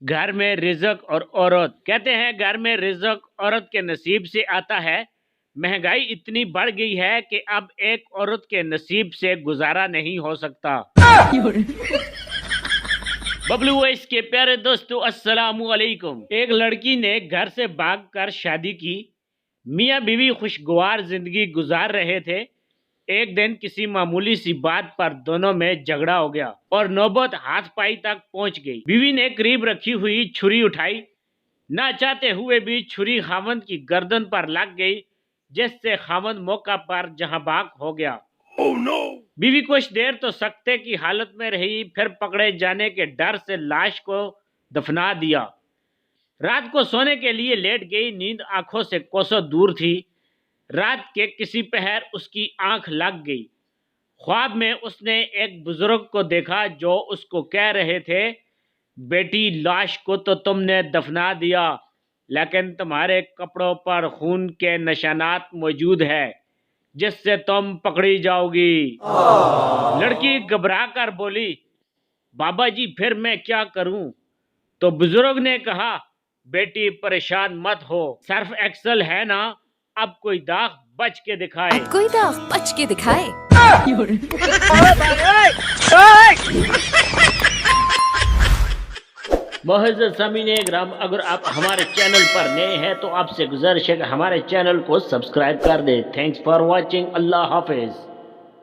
घर में रिज़्क और औरत। कहते हैं घर में रिज़्क औरत के नसीब से आता है। महंगाई इतनी बढ़ गई है कि अब एक औरत के नसीब से गुजारा नहीं हो सकता। बबलू वॉइस के प्यारे दोस्तों, अस्सलामु अलैकुम। एक लड़की ने घर से भागकर शादी की। मियाँ बीवी खुशगवार जिंदगी गुजार रहे थे। एक दिन किसी मामूली सी बात पर दोनों में झगड़ा हो गया और नौबत हाथ-पाई तक पहुंच गई। बीवी ने करीब रखी हुई छुरी उठाई। ना चाहते हुए भी छुरी खावंद की गर्दन पर लग गई, जिससे खावंद मौका पर जहां भाग हो गया। Oh no! बीवी कुछ देर तो सकते की हालत में रही, फिर पकड़े जाने के डर से लाश को दफना दिया। रात को सोने के लिए लेट गई। नींद आंखों से कोसों दूर थी। रात के किसी पहर उसकी आंख लग गई। ख्वाब में उसने एक बुजुर्ग को देखा जो उसको कह रहे थे, बेटी लाश को तो तुमने दफना दिया, लेकिन तुम्हारे कपड़ों पर खून के निशानात मौजूद है, जिससे तुम पकड़ी जाओगी। लड़की घबरा कर बोली, बाबा जी फिर मैं क्या करूं? तो बुजुर्ग ने कहा, बेटी परेशान मत हो, सर्फ एक्सल है ना, अब कोई दाग बच के दिखाए। अब कोई दाग बच के दिखाए। मोहज़्ज़ज़ सामीन ग्राम, अगर आप हमारे चैनल पर नए हैं तो आपसे गुजारिश है कि हमारे चैनल को सब्सक्राइब कर दें। Thanks for watching. Allah Hafiz.